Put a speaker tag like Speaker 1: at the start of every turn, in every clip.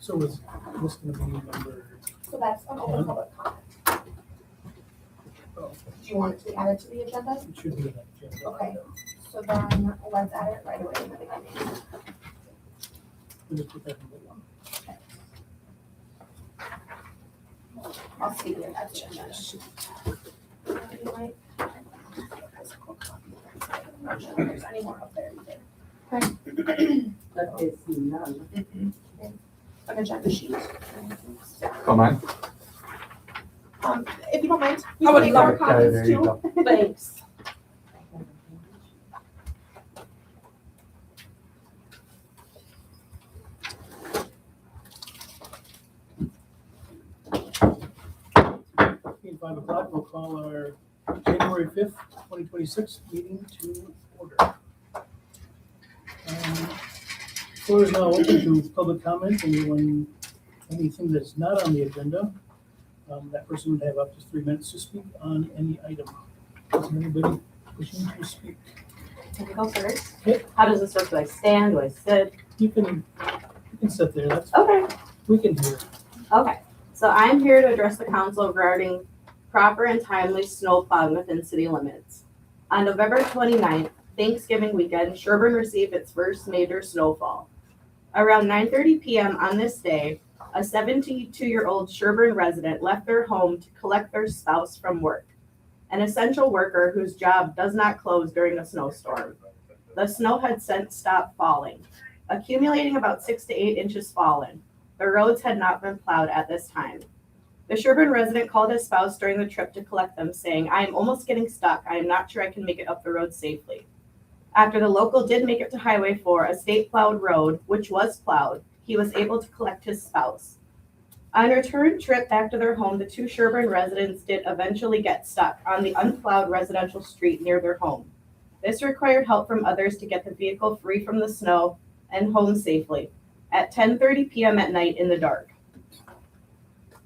Speaker 1: So is this gonna be number,
Speaker 2: So that's an open public comment.
Speaker 1: oh,
Speaker 2: Do you want it to be added to the agenda?
Speaker 1: it should be an agenda.
Speaker 2: Okay, so then let's add it right away in the beginning.
Speaker 1: We'll just put that in the one.
Speaker 2: I'll see you at the agenda. You might- Physical copy. I'm not sure if there's any more up there either.
Speaker 3: That is none.
Speaker 2: An agenda sheet.
Speaker 4: Come on.
Speaker 2: If you don't mind,
Speaker 3: I
Speaker 2: you
Speaker 3: would
Speaker 2: can make
Speaker 3: love
Speaker 2: more
Speaker 3: it.
Speaker 2: copies
Speaker 4: there you
Speaker 2: too.
Speaker 4: go.
Speaker 3: Thanks.
Speaker 1: Okay, 5 o'clock, we'll call our January 5th, 2026 meeting to order. Floor is now open to public comment. Anything that's not on the agenda, that person would have up to 3 minutes to speak on any item. Is there anybody wishing to speak?
Speaker 3: Can I go first?
Speaker 1: Yep.
Speaker 3: How does this work? Do I stand? Do I sit?
Speaker 1: You can sit there,
Speaker 3: Okay.
Speaker 1: we can hear.
Speaker 3: Okay. So I'm here to address the council regarding proper and timely snow plowing within city limits. On November 29th, Thanksgiving weekend, Sherburn received its first major snowfall. Around 9:30 p.m. on this day, a 72-year-old Sherburn resident left their home to collect their spouse from work, an essential worker whose job does not close during a snowstorm. The snow had since stopped falling, accumulating about 6 to 8 inches fallen. The roads had not been plowed at this time. The Sherburn resident called his spouse during the trip to collect them, saying, "I am almost getting stuck. I am not sure I can make it up the road safely." After the local did make it to Highway 4, a state plowed road, which was plowed, he was able to collect his spouse. On a return trip back to their home, the two Sherburn residents did eventually get stuck on the unplowed residential street near their home. This required help from others to get the vehicle free from the snow and home safely at 10:30 p.m. at night in the dark.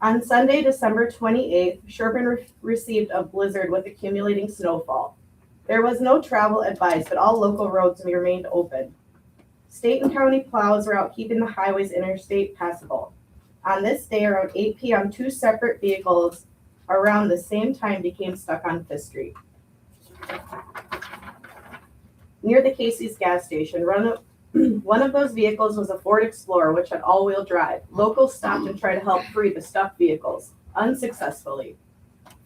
Speaker 3: On Sunday, December 28th, Sherburn received a blizzard with accumulating snowfall. There was no travel advised, but all local roads remained open. State and county plows were out keeping the highways interstate passable. On this day, around 8 p.m., 2 separate vehicles around the same time became stuck on 5th Street. Near the Casey's gas station, one of those vehicles was a Ford Explorer, which had all-wheel drive. Locals stopped and tried to help free the stuck vehicles, unsuccessfully.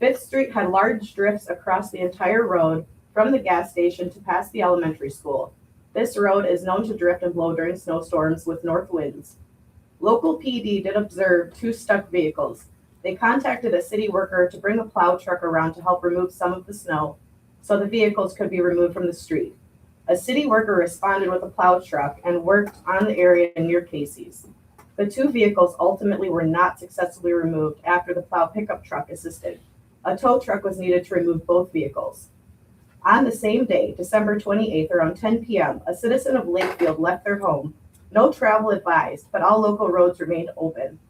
Speaker 3: 5th Street had large drifts across the entire road from the gas station to past the elementary school. This road is known to drift and blow during snowstorms with north winds. Local PD did observe 2 stuck vehicles. They contacted a city worker to bring a plow truck around to help remove some of the snow so the vehicles could be removed from the street. A city worker responded with a plow truck and worked on the area near Casey's. The 2 vehicles ultimately were not successfully removed after the plow pickup truck assisted. A tow truck was needed to remove both vehicles. On the same day, December 28th, around 10 p.m., a citizen of Lakefield left their home. No travel advised, but all local roads remained open.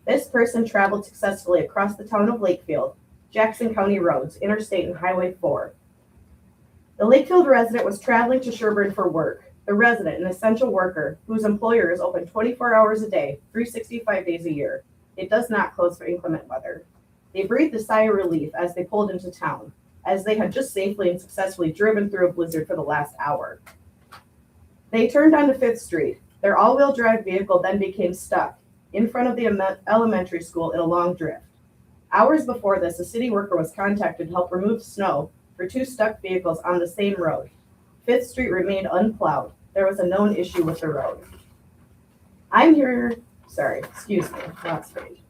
Speaker 3: This person traveled successfully across the town of Lakefield, Jackson County roads, Interstate and Highway 4. The Lakefield resident was traveling to Sherburn for work. The resident, an essential worker, whose employer is open 24 hours a day, 365 days a year. It does not close for inclement weather. They breathed a sigh of relief as they pulled into town, as they had just safely and successfully driven through a blizzard for the last hour. They turned onto 5th Street. Their all-wheel drive vehicle then became stuck in front of the elementary school in a long drift. Hours before this, a city worker was contacted to help remove snow for 2 stuck vehicles on the same road. 5th Street remained unplowed. There was a known issue with the road. Last page.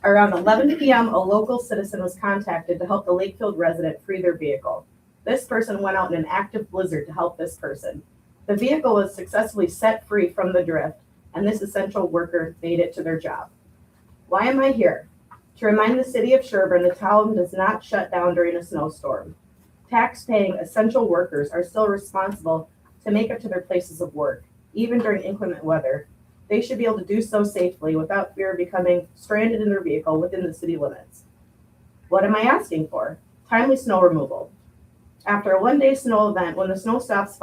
Speaker 3: Around 11 p.m., a local citizen was contacted to help the Lakefield resident free their vehicle. This person went out in an active blizzard to help this person. The vehicle was successfully set free from the drift, and this essential worker made it to their job. Why am I here? To remind the city of Sherburn, the town does not shut down during a snowstorm. Tax-paying essential workers are still responsible to make it to their places of work, even during inclement weather. They should be able to do so safely without fear of becoming stranded in their vehicle within the city limits. What am I asking for? Timely snow removal. After a one-day snow event, when the snow stops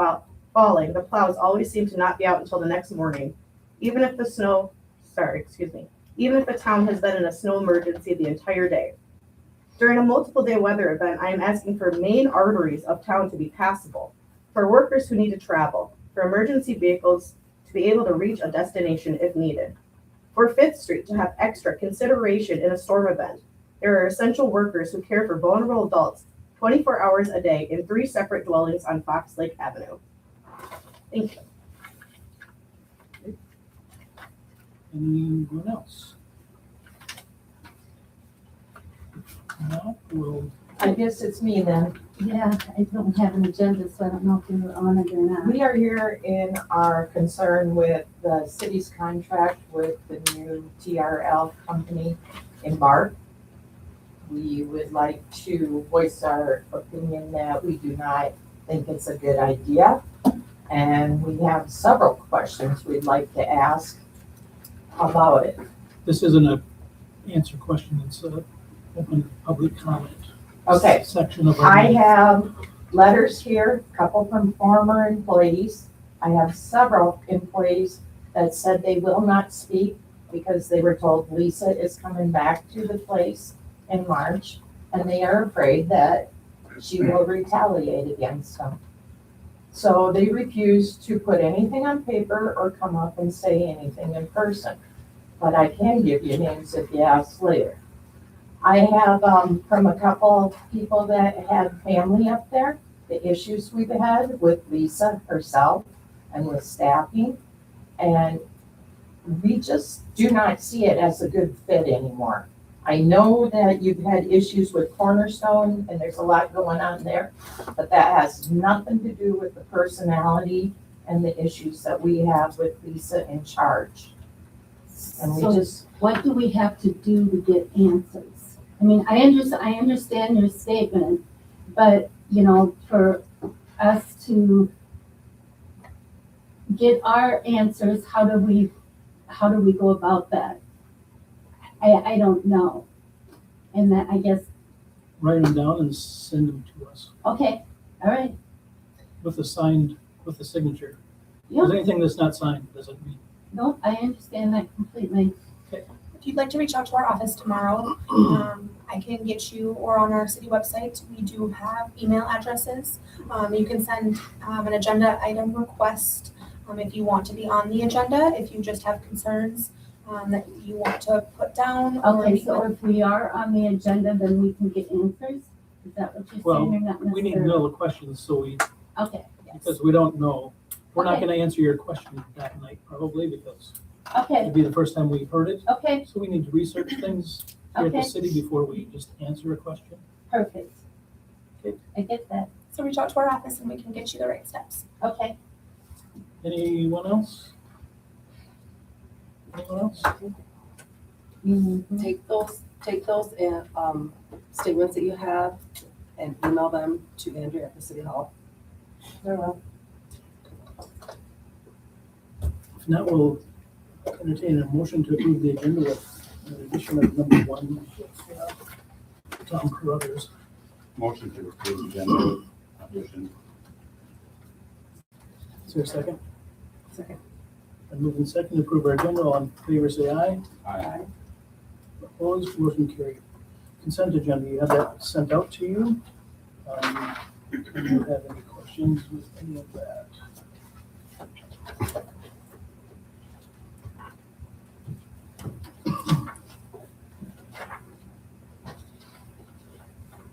Speaker 3: falling, the plows always seem to not be out until the next morning. even if the town has been in a snow emergency the entire day. During a multiple day weather event, I am asking for main arteries of town to be passable, for workers who need to travel, for emergency vehicles to be able to reach a destination if needed, for Fifth Street to have extra consideration in a storm event. There are essential workers who care for vulnerable adults 24 hours a day in 3 separate dwellings on Fox Lake Avenue. Thank you.
Speaker 1: Anyone else? No, we'll,
Speaker 5: I guess it's me then.
Speaker 6: Yeah, I don't have an agenda, so I don't know if you're on it or not.
Speaker 5: We are here in our concern with the city's contract with the new TRL company, Embark. We would like to voice our opinion that we do not think it's a good idea. And we have several questions we'd like to ask about it.
Speaker 1: this isn't a answer question, it's a open public comment.
Speaker 5: Okay.
Speaker 1: Section of our
Speaker 5: I
Speaker 1: meeting.
Speaker 5: have letters here, a couple from former employees. I have several employees that said they will not speak because they were told Lisa is coming back to the place in March, and they are afraid that she will retaliate against them. So they refuse to put anything on paper or come up and say anything in person. But I can give you names if you ask later. I have, from a couple people that had family up there, the issues we've had with Lisa herself and with staffing. And we just do not see it as a good fit anymore. I know that you've had issues with Cornerstone and there's a lot going on there, but that has nothing to do with the personality and the issues that we have with Lisa in charge. And we
Speaker 6: So
Speaker 5: just,
Speaker 6: what do we have to do to get answers? I mean, I understand your statement, but, you know, for us to get our answers, how do we go about that? I don't know. And that, I guess,
Speaker 1: Write them down and send them to us
Speaker 6: okay, all right,
Speaker 1: with the signature.
Speaker 6: yeah,
Speaker 1: Because anything that's not signed doesn't mean.
Speaker 6: no, I understand that completely.
Speaker 2: If you'd like to reach out to our office tomorrow, I can get you, or on our city website, we do have email addresses. You can send an agenda item request if you want to be on the agenda, if you just have concerns that you want to put down. or
Speaker 6: Okay,
Speaker 2: meet
Speaker 6: so
Speaker 2: with.
Speaker 6: if we are on the agenda, then we can get answers? Is that what you're
Speaker 1: Well,
Speaker 6: saying, or not
Speaker 1: We need to
Speaker 6: necessarily?
Speaker 1: know the questions, so
Speaker 6: Okay,
Speaker 1: because we don't know. We're not
Speaker 6: Okay.
Speaker 1: gonna answer your question that night probably because
Speaker 6: okay,
Speaker 1: it'd be the first time we've heard it.
Speaker 6: okay,
Speaker 1: So we need to research things here at the
Speaker 6: Okay.
Speaker 1: city before we just answer a question.
Speaker 6: perfect.
Speaker 1: Okay.
Speaker 6: I get that,
Speaker 2: So reach out to our office and we can get you the right steps.
Speaker 6: okay.
Speaker 1: Anyone else? Anyone else?
Speaker 6: Mhm.
Speaker 7: Take those statements that you have and email them to Andrea at the City Hall.
Speaker 5: very well.
Speaker 1: If not, we'll entertain a motion to approve the agenda with an addition of number 1, Tom Carruthers.
Speaker 8: Motion to approve the agenda addition.
Speaker 1: Is there a second?
Speaker 7: Second.
Speaker 1: And moving second to approve our agenda. All in favor, say aye.
Speaker 8: Aye.
Speaker 1: Opposed, motion carried. Consent agenda, you have that sent out to you. Do you have any questions with any of that?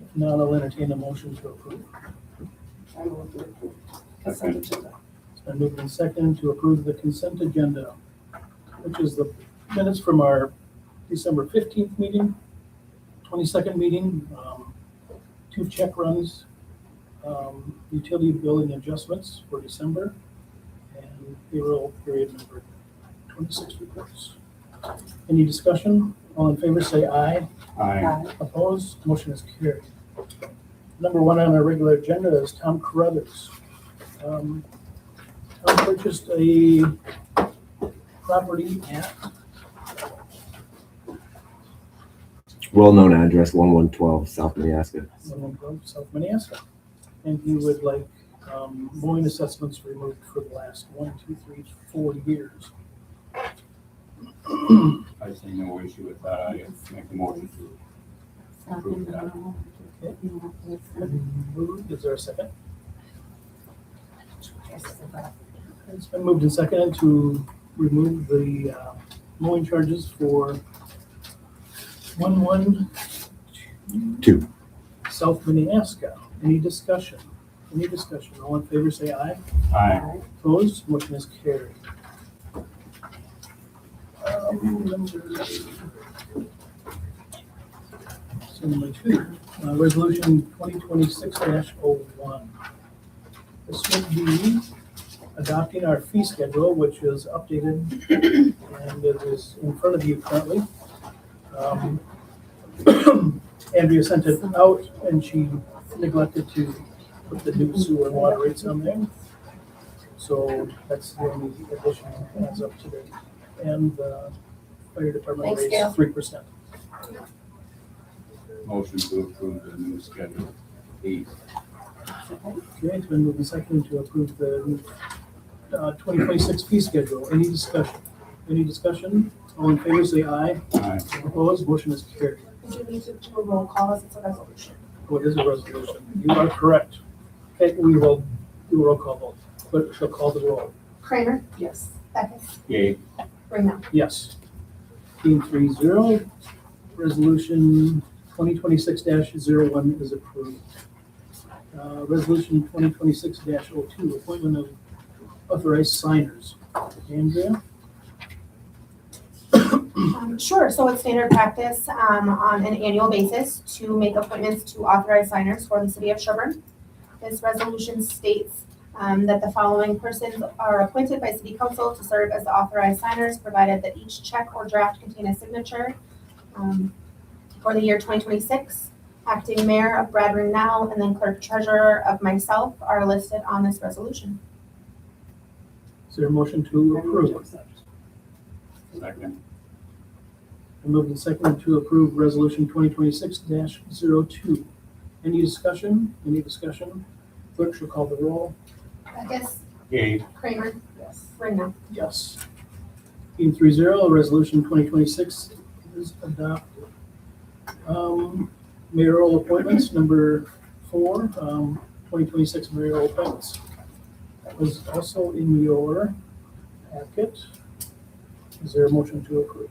Speaker 1: If not, I'll entertain a motion to approve.
Speaker 7: I will do it. Consent agenda.
Speaker 1: It's been moved and seconded to approve the consent agenda, which is the minutes from our December 15th meeting, 22nd meeting, 2 check runs, utility billing adjustments for December, and payroll period number 26 reports. Any discussion? All in favor, say aye.
Speaker 8: Aye.
Speaker 1: Opposed? Motion is carried. Number 1 on our regular agenda is Tom Carruthers. Tom purchased a property at
Speaker 9: Well-known address, 1112 South Maniaska.
Speaker 1: South Maniaska. And he would like mowing assessments removed for the last 4 years.
Speaker 8: I see no issue with that. I make a motion to approve that.
Speaker 1: Is there a second? It's been moved and seconded to remove the mowing charges for 112
Speaker 9: Two.
Speaker 1: South Minnehaska. Any discussion? Any discussion? All in favor, say aye.
Speaker 8: Aye.
Speaker 1: Opposed? Motion is carried. Number 2, resolution 2026-01. This would be adopting our fee schedule, which is updated and it is in front of you currently. Andrea sent it out and she neglected to put the new sewer and water rates on there. So that's the only addition as of today. And the fire department
Speaker 2: Thanks,
Speaker 1: raised
Speaker 2: Gail.
Speaker 1: 3%.
Speaker 8: Motion to approve the new schedule. Eight.
Speaker 1: Okay, it's been moved and seconded to approve the 2026 fee schedule. Any discussion? Any discussion? All in favor, say aye.
Speaker 8: Aye.
Speaker 1: Opposed? Motion is carried.
Speaker 2: Would you need to do a roll call as it's a resolution?
Speaker 1: What is a resolution? You are correct. Okay, we will do a roll call vote. Clerk shall call the roll.
Speaker 2: Kramer?
Speaker 7: Yes.
Speaker 2: Beckus?
Speaker 8: Yay.
Speaker 2: Ringel?
Speaker 1: Yes. Team 3-0. Resolution 2026-01 is approved. Resolution 2026-02, appointment of authorized signers. Andrea?
Speaker 2: Sure, so it's standard practice on an annual basis to make appointments to authorized signers for the city of Sherburn. This resolution states that the following persons are appointed by city council to serve as the authorized signers, provided that each check or draft contain a signature. For the year 2026, acting mayor of Brad Ringnell and then clerk treasurer of myself are listed on this resolution.
Speaker 1: Is there a motion to approve?
Speaker 8: Second.
Speaker 1: Moved and seconded to approve resolution 2026-02. Any discussion? Any discussion? Clerk shall call the roll.
Speaker 2: Beckus?
Speaker 8: Yay.
Speaker 2: Kramer?
Speaker 7: Yes.
Speaker 2: Ringnell?
Speaker 1: Yes. Team 3-0, resolution 2026 is adopted. Mayoral appointments, number 4, 2026 mayoral appointments. That was also in your packet. Is there a motion to approve?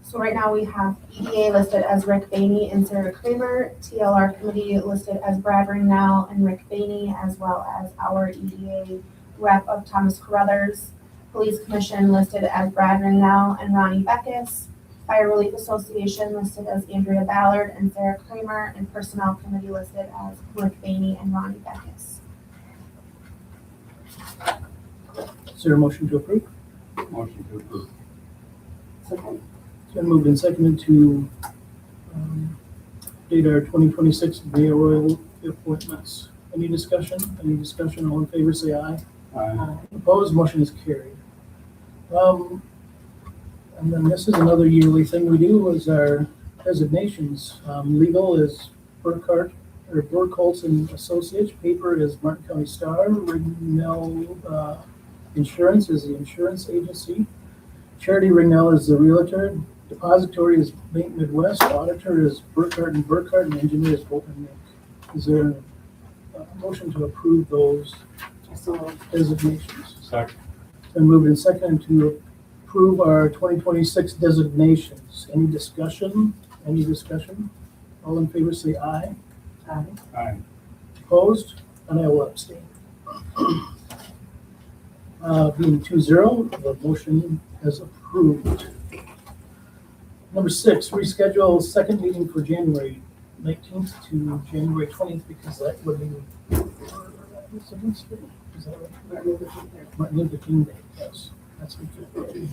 Speaker 2: So right now we have EDA listed as Rick Bainey and Sarah Kramer, TLR committee listed as Brad Ringnell and Rick Bainey, as well as our EDA rep of Thomas Carruthers. Police commission listed as Brad Ringnell and Ronnie Beckus. Fire Relief Association listed as Andrea Ballard and Sarah Kramer, and personnel committee listed as Rick Bainey and Ronnie Beckus.
Speaker 1: Is there a motion to approve?
Speaker 8: Motion to approve.
Speaker 7: Second.
Speaker 1: It's been moved and seconded to date our 2026 mayoral appointments. Any discussion? Any discussion? All in favor, say aye.
Speaker 8: Aye.
Speaker 1: Opposed, motion is carried. And then this is another yearly thing we do is our designations. Legal is Burkhardt or Burkholz and Associates. Paper is Martin County Star. Ringnell Insurance is the insurance agency. Charity Ringnell is the realtor. Depository is Bank Midwest. Auditor is Burkhardt and Burkhardt, and engineer is Bolton Nick. Is there a motion to approve those
Speaker 7: So
Speaker 1: designations?
Speaker 8: Second.
Speaker 1: Been moved and seconded to approve our 2026 designations. Any discussion? Any discussion? All in favor say aye.
Speaker 7: Aye.
Speaker 8: Aye.
Speaker 1: Opposed? And I will abstain. Being 2-0, the motion is approved. Number 6, reschedule second meeting for January 19th to January 20th because that would be is that right? Martin Luther King Day, yes. That's what it is.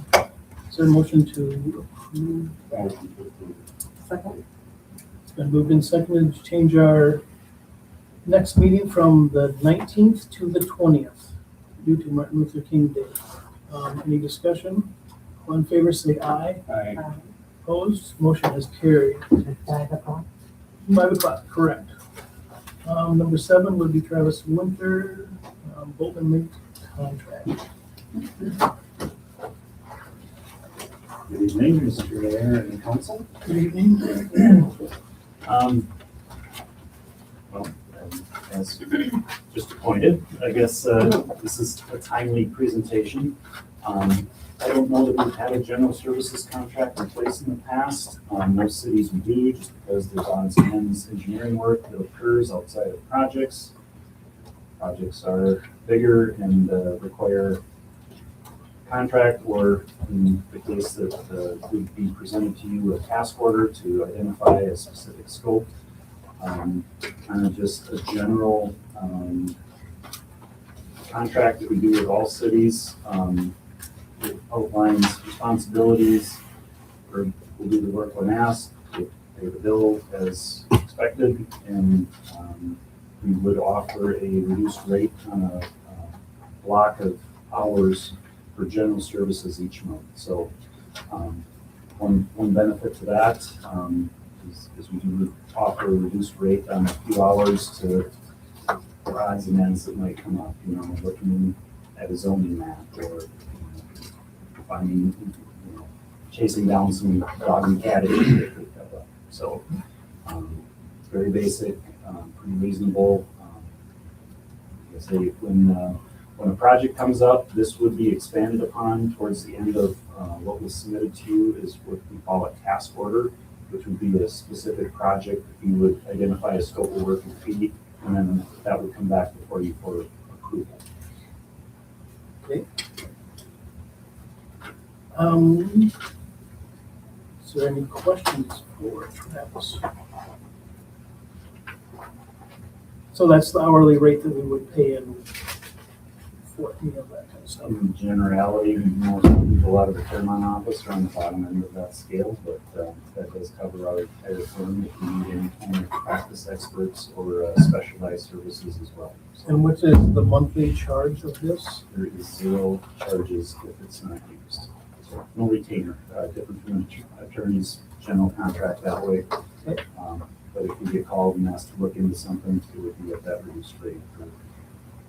Speaker 1: Is there a motion to approve?
Speaker 8: Motion to approve.
Speaker 7: Second.
Speaker 1: It's been moved and seconded to change our next meeting from the 19th to the 20th due to Martin Luther King Day. Any discussion? All in favor say aye.
Speaker 8: Aye.
Speaker 1: Opposed? Motion is carried.
Speaker 5: 5 o'clock.
Speaker 1: 5 o'clock, correct. Number 7 would be Travis Winter, Bolton Link contract.
Speaker 10: morning, Mr. Mayor and Council.
Speaker 1: Good evening.
Speaker 10: Well, as just appointed, I guess this is a timely presentation. I don't know that we've had a general services contract in place in the past. Most cities we do, just because there's odds and ends engineering work that occurs outside of projects. Projects are bigger and require contract, or in the case that would be presented to you, a task order to identify a specific scope. Kind of just a general contract that we do with all cities. It outlines responsibilities, or we'll do the work when asked, we'll pay the bill as expected, and we would offer a reduced rate on a block of hours for general services each month. So one benefit to that is we do offer a reduced rate on a few hours to odds and ends that might come up, looking at a zoning map, or finding, chasing down some dog and cat issues that could come up. So very basic, pretty reasonable. I say when a project comes up, this would be expanded upon towards the end of what was submitted to you is what we call a task order, which would be a specific project. You would identify a scope of work and fee, and then that would come back before you for approval.
Speaker 1: Okay. Is there any questions for Travis? So that's the hourly rate that we would pay in for, that kind of stuff.
Speaker 10: In generality, most people out of the Fairmont office are on the bottom end of that scale, but that does cover our entire firm if you need any practice experts or specialized services as well. So
Speaker 1: And what is the monthly charge of this?
Speaker 10: there is zero charges if it's not used. So no retainer, different from attorney's general contract that way.
Speaker 1: Okay.
Speaker 10: But if you get called and asked to look into something, it would be at that reduced rate for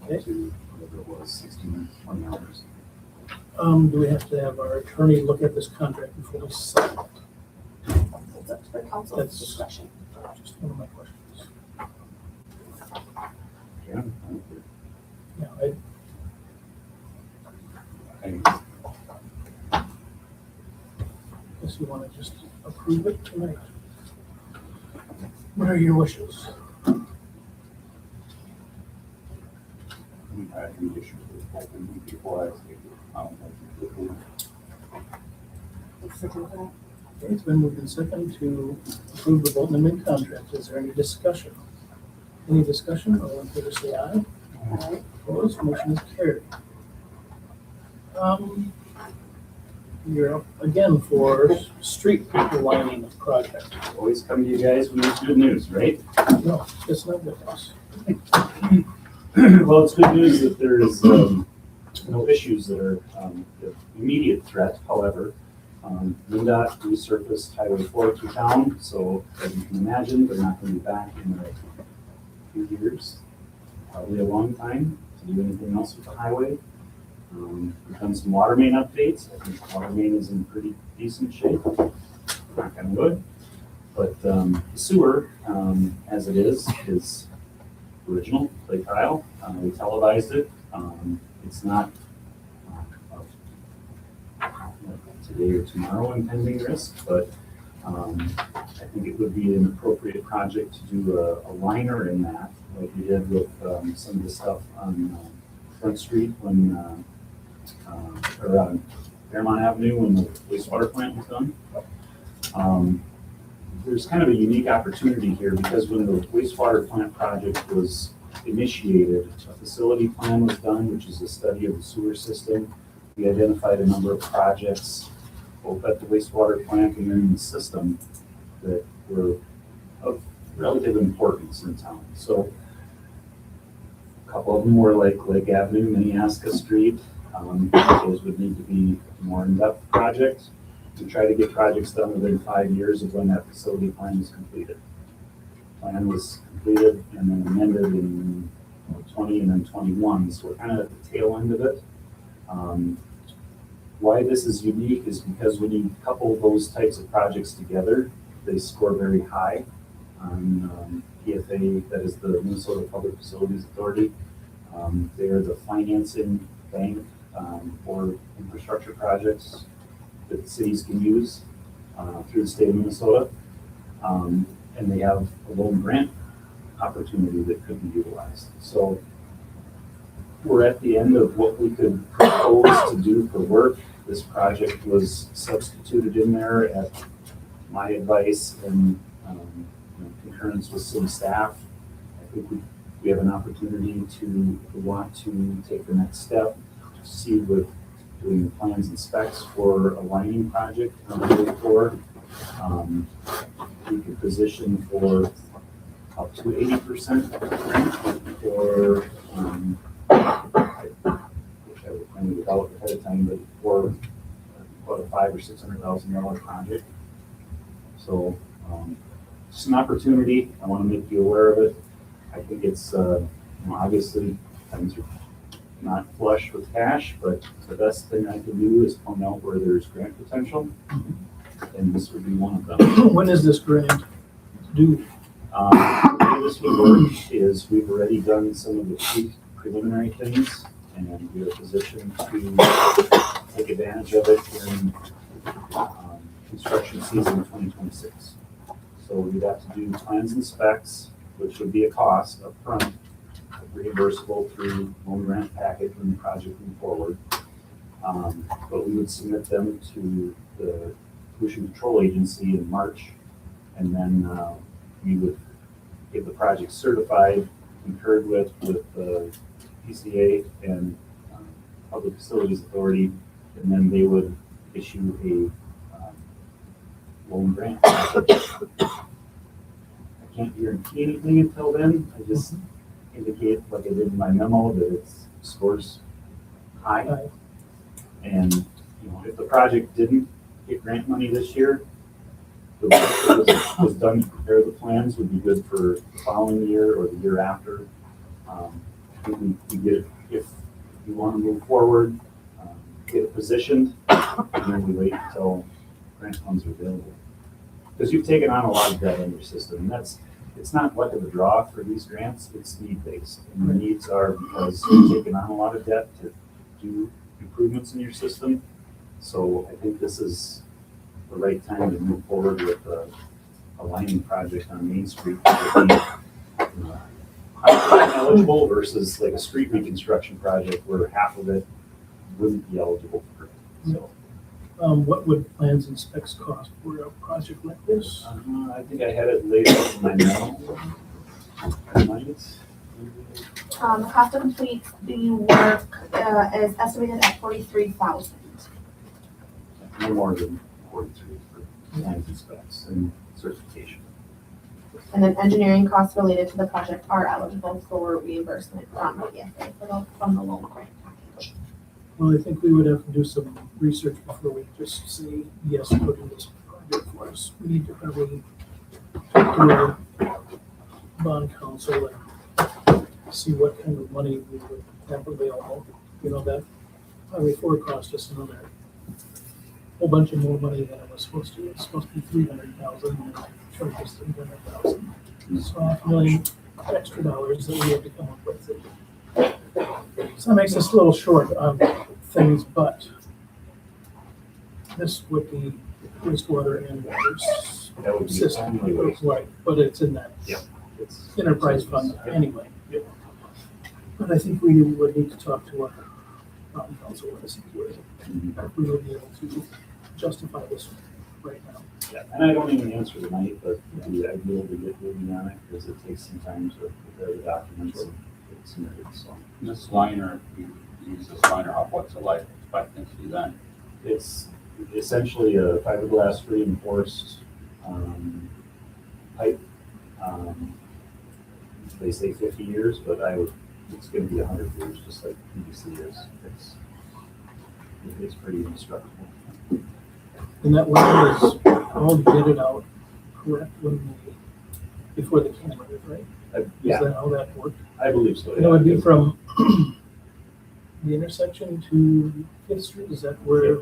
Speaker 1: Okay.
Speaker 10: up to whatever it was, 16, 20 hours.
Speaker 1: Do we have to have our attorney look at this contract before we sign it?
Speaker 2: It's up to the council's
Speaker 1: That's-
Speaker 2: discretion.
Speaker 1: Just one of my questions.
Speaker 10: Yeah.
Speaker 1: Yeah,
Speaker 10: I
Speaker 1: guess you want to just approve it tonight. What are your wishes?
Speaker 8: We've had any issues with that, and before I say,
Speaker 1: Okay, it's been moved in second to approve the Bolton and Mint contract. Is there any discussion? Any discussion? All in favor, say aye. Aye. Opposed, motion is carried. You're up again for street lining project.
Speaker 10: always come to you guys when there's good news, right?
Speaker 1: No, it's not good news.
Speaker 10: Well, it's good news that there is no issues that are of immediate threat. However, MnDOT resurfaced Highway 4 through town, so as you can imagine, they're not going to be back in a few years, probably a long time, to do anything else with the highway. We've done some water main updates. I think the water main is in pretty decent shape, knock on wood. But the sewer, as it is original, clay tile. We televised it. It's not today or tomorrow impending risk, but I think it would be an appropriate project to do a liner in that, like we did with some of the stuff on Front Street when, or on Fairmont Avenue when the wastewater plant was done. There's kind of a unique opportunity here because when the wastewater plant project was initiated, a facility plan was done, which is a study of the sewer system. We identified a number of projects, both at the wastewater plant and in the system, that were of relative importance in town. So a couple of them were like Lake Avenue, Minneaska Street. Those would need to be more in-depth projects. We try to get projects done within 5 years of when that facility plan was completed. Plan was completed and then amended in 20 and then 21, so we're kind of at the tail end of it. Why this is unique is because when you couple those types of projects together, they score very high on PFA, that is the Minnesota Public Facilities Authority. They are the financing bank for infrastructure projects that cities can use through the state of Minnesota. And they have a loan grant opportunity that could be utilized. So we're at the end of what we could propose to do for work. This project was substituted in there at my advice and concurrence with city staff. I think we have an opportunity to want to take the next step, to see with doing the plans and specs for a lining project on the floor. We could position for up to 80% for, which I would plan to develop ahead of time, but for about a $500,000 or $600,000 project. So just an opportunity. I want to make you aware of it. I think it's obviously times are not flush with cash, but the best thing I can do is point out where there's grant potential, and this would be one of them.
Speaker 1: When is this grant due?
Speaker 10: The way this would work is we've already done some of the preliminary things, and we are positioned to take advantage of it in construction season 2026. So we'd have to do plans and specs, which would be a cost up front, reimbursable through loan grant package when the project moves forward. But we would submit them to the Pollution Control Agency in March, and then we would get the project certified, concurred with the PCA and Public Facilities Authority, and then they would issue a loan grant. I can't guarantee anything until then. I just indicate, like I did in my memo, that it scores high. And if the project didn't get grant money this year, the work that was done to prepare the plans would be good for the following year or the year after. We get it, if you want to move forward, get it positioned, and then we wait until grant funds are available. Because you've taken on a lot of debt in your system, and it's not luck of the draw for these grants, it's need-based. And the needs are because you've taken on a lot of debt to do improvements in your system. So I think this is the right time to move forward with a lining project on Main Street that would be eligible versus like a street reconstruction project where half of it wouldn't be eligible for grant. So
Speaker 1: What would plans and specs cost for a project like this?
Speaker 10: I think I had it laid out in my memo.
Speaker 2: The cost to complete the work is estimated at $43,000.
Speaker 10: No more than 43 for plans and specs and certification.
Speaker 2: And then engineering costs related to the project are eligible for reimbursement from PFA from the loan grant package.
Speaker 1: Well, I think we would have to do some research before we just say, yes, put in this project for us. We need to probably talk to our bond council and see what kind of money we would have available. That probably forecast us another whole bunch of more money than it was supposed to. It's supposed to be $300,000 and charged us $300,000. So $500,000 extra dollars that we have to come up with. So that makes us a little short on things, but this would be wastewater and water
Speaker 10: That would be
Speaker 1: system,
Speaker 10: only waste.
Speaker 1: right? But it's in that
Speaker 10: It's
Speaker 1: enterprise fund anyway. But I think we would need to talk to our bond council and see where we would be able to justify this right now.
Speaker 10: Yeah, and I don't even answer tonight, but it'd be ideal to get moving on it because it takes some time to prepare the documents and get submitted, so.
Speaker 8: This liner, you use this liner, what's the life expectancy then?
Speaker 10: It's essentially a fiberglass reinforced pipe. They say 50 years, but it's gonna be 100 years, just like PVC is. It's pretty indestructible.
Speaker 1: And that line is all jetted out, correct, before the camera, right? Is
Speaker 10: Yeah,
Speaker 1: that how that worked?
Speaker 10: I believe so.
Speaker 1: And it would be from the intersection to Fifth Street, is that where,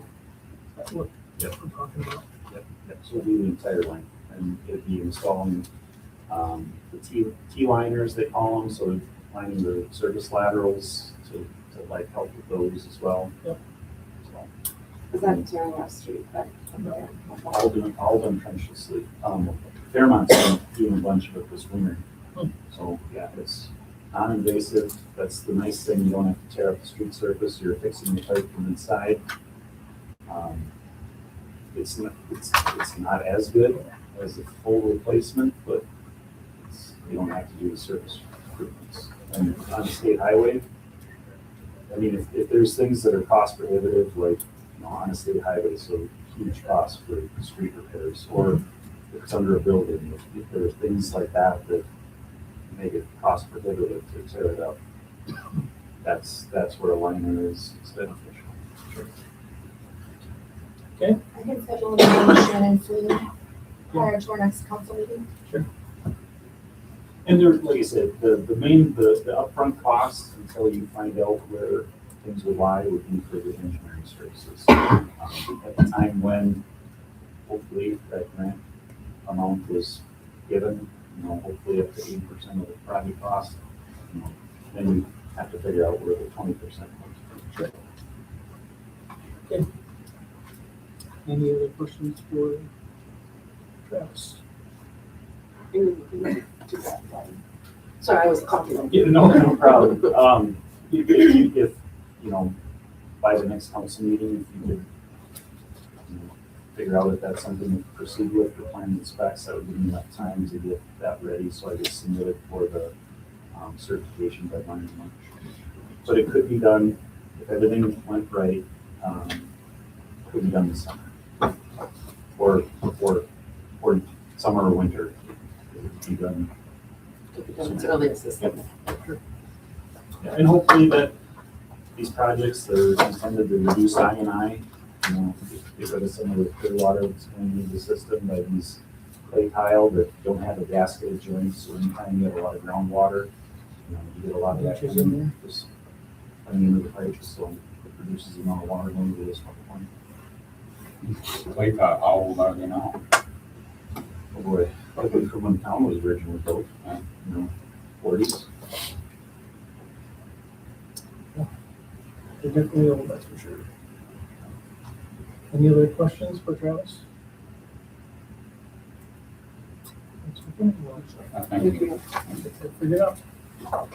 Speaker 1: that's what
Speaker 10: Yep.
Speaker 1: we're talking about?
Speaker 10: Yep, so we'll do the entire length, and it'd be installing, the T-liners, they call them, so lining the service laterals to like help with those as well.
Speaker 1: Yep.
Speaker 10: So,
Speaker 3: Is that tearing up street, but?
Speaker 10: all done trenchlessly. Fairmont's been doing a bunch of it this winter.
Speaker 1: Hmm.
Speaker 10: So, yeah, it's non-invasive. That's the nice thing. You don't have to tear up the street surface. You're fixing the pipe from inside. It's not as good as a full replacement, but you don't have to do the surface improvements. And on the state highway, I mean, if there's things that are cost prohibitive, like, on a state highway, so huge cost for street repairs, or if it's under a building, if there are things like that that make it cost prohibitive to tear it up, that's where a liner is beneficial.
Speaker 2: I can schedule a meeting with Shannon soon prior to our next council meeting.
Speaker 10: And there, like I said, the upfront cost until you find out where things would lie would be for the engineering services. At the time when hopefully that grant amount was given, hopefully up to 80% of the project cost, then you have to figure out where the 20% comes from.
Speaker 1: Any other questions for Travis?
Speaker 7: Sorry, I was coughing.
Speaker 10: Yeah, no problem. If by the next council meeting, if you could figure out if that's something to proceed with, the plan and specs, that would give me enough time to get that ready, so I could submit it for the certification deadline in March. But it could be done, if everything went right, could be done this summer. Or summer or winter, it would be done.
Speaker 7: It's early assistance.
Speaker 10: Yeah, and hopefully that these projects are intended to reduce I&I, get rid of some of the clear water that's going into the system by these clay tile that don't have a gasketed joint, so anytime you have a lot of groundwater, you get a lot of that
Speaker 1: Leaches in there.
Speaker 10: just coming into the pipes, so it reduces the amount of water going to this one.
Speaker 8: Like, how old are they now?
Speaker 10: Oh boy, probably from when town was originally built, 40s.
Speaker 1: They're definitely old, that's for sure. Any other questions for Travis? That's okay. We'll
Speaker 8: Thank you.
Speaker 1: get that figured out.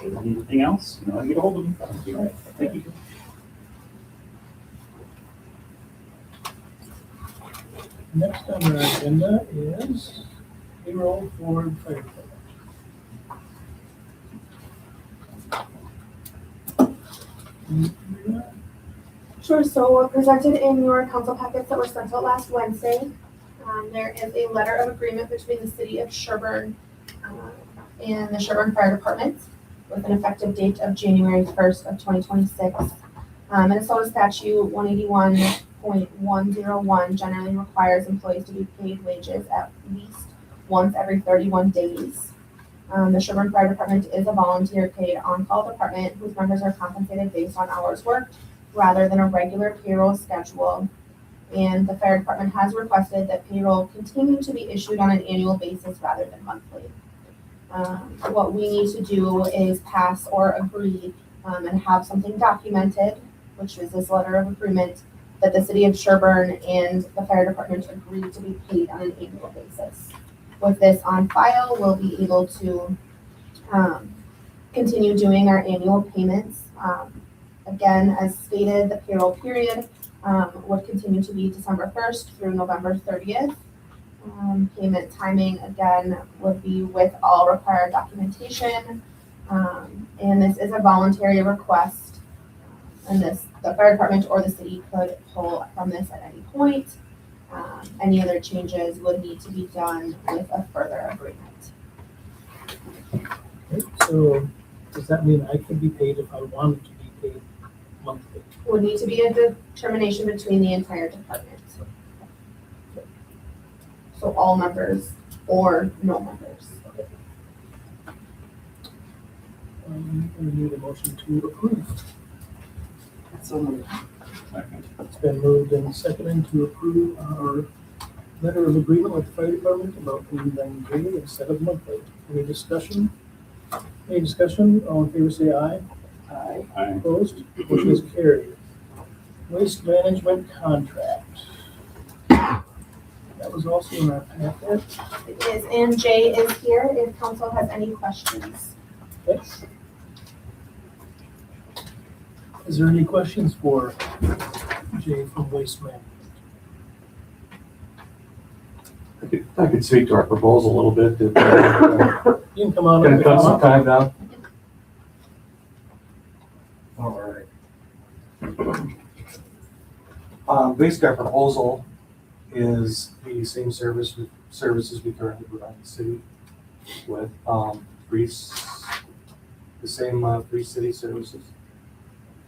Speaker 10: Anything else? Get a hold of me.
Speaker 1: All right, thank you. Next on our agenda is payroll for the fire department.
Speaker 2: Sure, so presented in your council packets that were sent out last Wednesday, there is a letter of agreement between the city of Sherburn and the Sherburn Fire Department with an effective date of January 1st of 2026. Minnesota statute 181.101 generally requires employees to be paid wages at least once every 31 days. The Sherburn Fire Department is a volunteer paid on-call department whose members are compensated based on hours worked rather than a regular payroll schedule. And the fire department has requested that payroll continue to be issued on an annual basis rather than monthly. What we need to do is pass or agree and have something documented, which is this letter of agreement, that the city of Sherburn and the fire department agree to be paid on an annual basis. With this on file, we'll be able to continue doing our annual payments. Again, as stated, the payroll period would continue to be December 1st through November 30th. Payment timing, again, would be with all required documentation. And this is a voluntary request. And the fire department or the city could pull from this at any point. Any other changes would need to be done with a further agreement.
Speaker 1: Okay, so does that mean I could be paid if I wanted to be paid monthly?
Speaker 2: Would need to be a determination between the entire department. So all members or no members.
Speaker 1: We need a motion to approve.
Speaker 7: So moved.
Speaker 8: Second.
Speaker 1: It's been moved and seconded to approve our letter of agreement with the fire department about paying them daily instead of monthly. Any discussion? Any discussion? All in favor say aye.
Speaker 7: Aye.
Speaker 8: Aye.
Speaker 1: Opposed? Motion is carried. Waste management contract. That was also in our packet.
Speaker 2: It is, and Jay is here if council has any questions.
Speaker 1: Okay. Is there any questions for Jay from Waste Management?
Speaker 4: I could speak to our proposal a little bit.
Speaker 1: You can come on.
Speaker 4: Gonna
Speaker 1: up.
Speaker 4: cut some time down. All right. Basically, our proposal is the same services we currently provide the city with, the same free city services.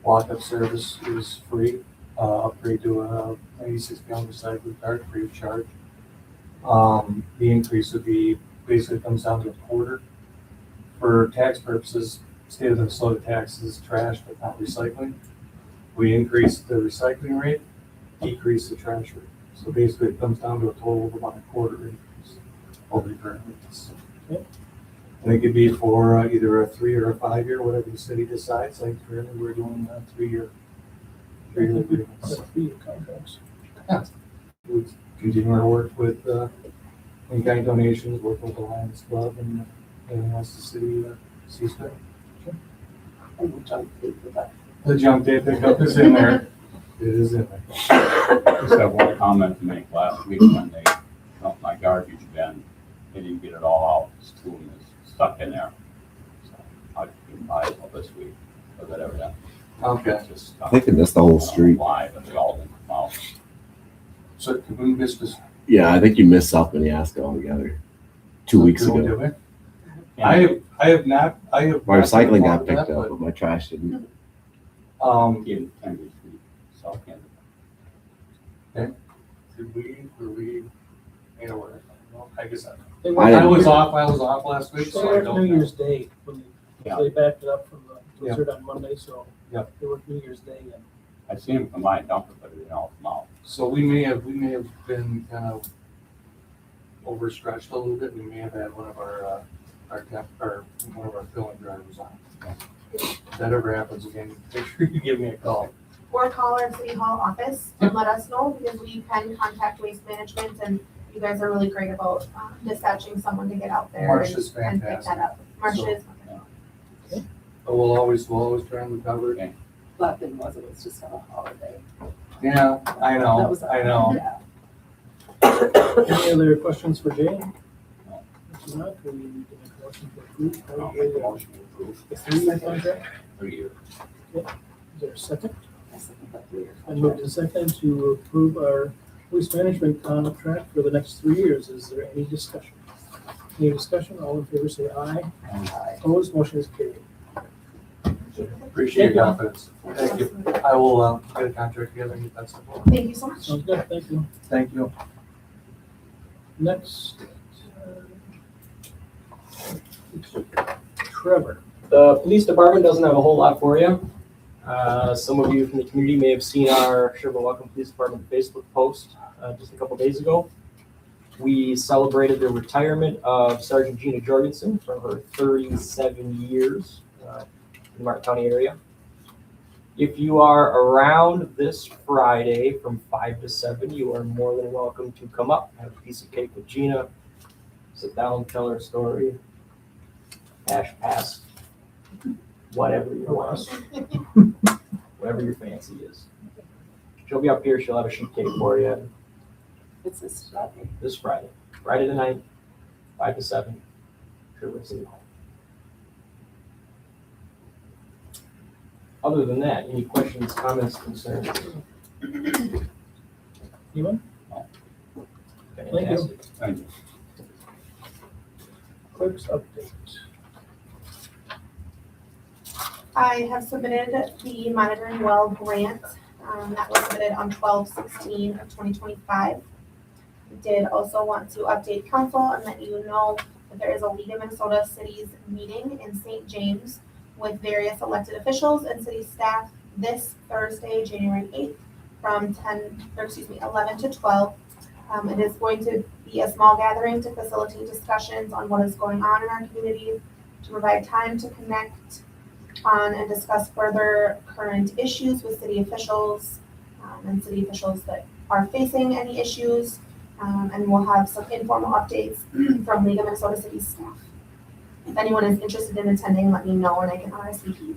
Speaker 4: Lockup service is free, upgrade to a 96-gallon recycling cart free of charge. The increase would be, basically comes down to a quarter. For tax purposes, state of Minnesota taxes trash but not recycling. We increase the recycling rate, decrease the trash rate. So basically it comes down to a total of about a quarter increase over the current rates.
Speaker 1: Okay.
Speaker 4: And it could be for either a 3 or a 5 year, whatever the city decides. Like currently we're doing 3-year agreements.
Speaker 1: That's 3-year contracts.
Speaker 4: We continue our work with in-kind donations, working with the Lions Club and else the city sees fit.
Speaker 7: And we jump through that.
Speaker 4: The jump day pickup is in there. It is in there.
Speaker 8: Just have one comment to make. Last week when they dumped my garbage bin, they didn't get it all out. This tune is stuck in there. So I didn't buy it till this week, or whatever that.
Speaker 4: Okay.
Speaker 8: It's just stuck.
Speaker 9: I think it missed the whole street.
Speaker 8: Why, but they all didn't come out.
Speaker 4: So can we miss this?
Speaker 9: Yeah, I think you missed something, you asked altogether 2 weeks
Speaker 4: Can we
Speaker 9: ago.
Speaker 4: do it? I have not.
Speaker 9: My
Speaker 4: not
Speaker 9: recycling
Speaker 4: been
Speaker 9: got
Speaker 4: involved
Speaker 9: picked
Speaker 4: in
Speaker 9: up,
Speaker 4: that,
Speaker 9: but my trash didn't.
Speaker 4: but,
Speaker 8: In Kennedy Street, South Kennedy.
Speaker 4: were we made aware? Well, I guess
Speaker 1: They
Speaker 9: I
Speaker 1: were,
Speaker 9: didn't-
Speaker 4: I was off last week, so I
Speaker 1: they worked
Speaker 4: don't
Speaker 1: New
Speaker 4: know.
Speaker 1: Year's Day when
Speaker 8: Yeah.
Speaker 1: they backed it up from the
Speaker 4: Yeah.
Speaker 1: blizzard on Monday, so.
Speaker 4: Yeah.
Speaker 1: They worked New Year's Day and
Speaker 8: I seen him come by and dump it, but it didn't all come out.
Speaker 4: So we may have been kind of overstretched a little bit. We may have had one of our one of our filling drivers on. If that ever happens again, make sure you give me a call.
Speaker 2: Or call our city hall office and let us know, because we can contact waste management, and you guys are really great about dispatching someone to get out there
Speaker 4: Marcia's
Speaker 2: and pick
Speaker 4: fantastic.
Speaker 2: that up. Marcia is,
Speaker 4: But we'll always try and recover it.
Speaker 8: Okay.
Speaker 7: That thing wasn't, it was just on a holiday.
Speaker 4: Yeah, I
Speaker 7: That
Speaker 4: know,
Speaker 7: was-
Speaker 4: I know.
Speaker 7: Yeah.
Speaker 1: any other questions for Jay? If not, we need to make a motion to approve.
Speaker 8: I'll make a motion to approve.
Speaker 1: The 3-year contract,
Speaker 8: 3 years.
Speaker 1: is there a second?
Speaker 7: I second that 3-year
Speaker 1: I moved
Speaker 7: contract.
Speaker 1: in second to approve our waste management contract for the next 3 years. Is there any discussion? Any discussion? All in favor say aye.
Speaker 7: Aye.
Speaker 1: Opposed, motion is carried.
Speaker 4: Appreciate your confidence. Thank you. I will get a contract together and get that stuff over.
Speaker 2: thank you so much.
Speaker 1: Sounds good, thank you.
Speaker 4: Thank you.
Speaker 1: Next, Trevor.
Speaker 11: The police department doesn't have a whole lot for you. Some of you from the community may have seen our Sherburn Welcome Police Department Facebook post just a couple days ago. We celebrated the retirement of Sergeant Gina Jorgensen from her 37 years in the Martin County area. If you are around this Friday from 5 to 7, you are more than welcome to come up, have a piece of cake with Gina, sit down, tell her story, hash pass, whatever you want, whatever your fancy is. She'll be up here, she'll have a sheet cake for you
Speaker 7: It's this Friday.
Speaker 11: this Friday the 9th, 5 to 7, Sherburn City Hall. Other than that, any questions, comments, concerns?
Speaker 1: Anyone? Thank you.
Speaker 11: Fantastic.
Speaker 8: Thank you.
Speaker 1: Clerk's update.
Speaker 2: I have submitted the Monitoring Well grant that was submitted on 12/16 of 2025. I did also want to update council and let you know that there is a League of Minnesota Cities meeting in St. James with various elected officials and city staff this Thursday, January 8th, from 11 to 12. It is going to be a small gathering to facilitate discussions on what is going on in our community, to provide time to connect on and discuss further current issues with city officials and city officials that are facing any issues. And we'll have some informal updates from League of Minnesota City staff. If anyone is interested in attending, let me know and I can RSVP.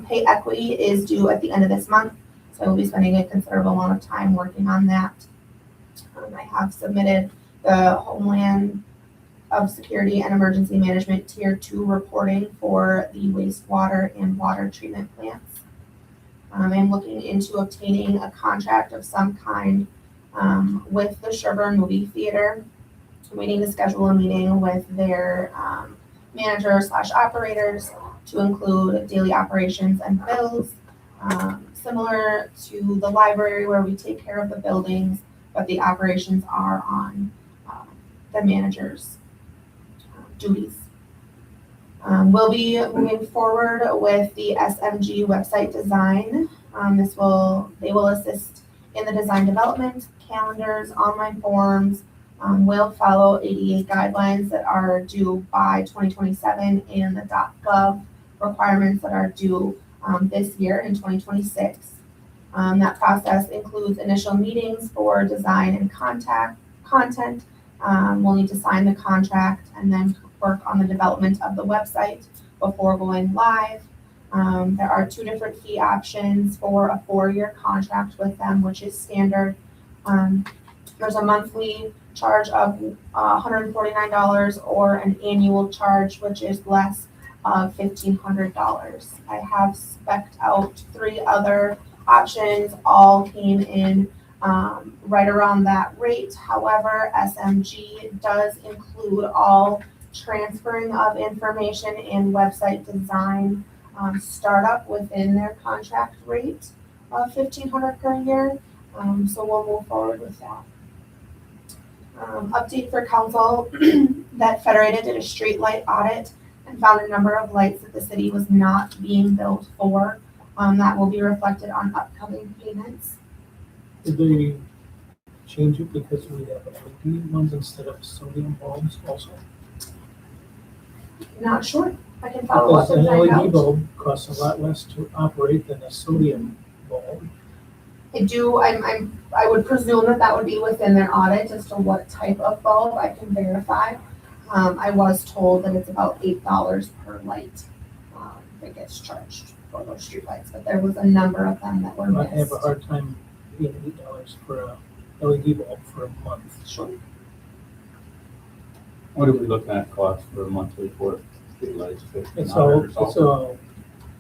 Speaker 2: Pay equity is due at the end of this month, so I will be spending a considerable amount of time working on that. I have submitted the Homeland of Security and Emergency Management Tier 2 reporting for the wastewater and water treatment plants. I'm looking into obtaining a contract of some kind with the Sherburn Movie Theater. I'm waiting to schedule a meeting with their manager/operators to include daily operations and bills, similar to the library where we take care of the buildings, but the operations are on the manager's duties. We'll be moving forward with the SMG website design. They will assist in the design development, calendars, online forms, will follow ADA guidelines that are due by 2027 and the .gov requirements that are due this year in 2026. That process includes initial meetings for design and content. We'll need to sign the contract and then work on the development of the website before going live. There are 2 different fee options for a 4-year contract with them, which is standard. There's a monthly charge of $149 or an annual charge, which is less of $1,500. I have spec'd out 3 other options, all came in right around that rate. However, SMG does include all transferring of information and website design startup within their contract rate of $1,500 per year. So we'll move forward with that. Update for council that Federated did a street light audit and found a number of lights that the city was not being billed for. That will be reflected on upcoming payments.
Speaker 1: Did they change it because we have LED ones instead of sodium bulbs also?
Speaker 2: Not sure. I can follow up
Speaker 1: Because
Speaker 2: and
Speaker 1: an
Speaker 2: find
Speaker 1: LED
Speaker 2: out.
Speaker 1: bulb costs a lot less to operate than a sodium bulb.
Speaker 2: I would presume that would be within their audit as to what type of bulb. I can verify. I was told that it's about $8 per light that gets charged for those streetlights, but there was a number of them that were
Speaker 1: I have
Speaker 2: missed.
Speaker 1: a hard time paying $8 for a LED bulb for a month.
Speaker 2: Sure.
Speaker 8: What are we looking at cost for a monthly for streetlights?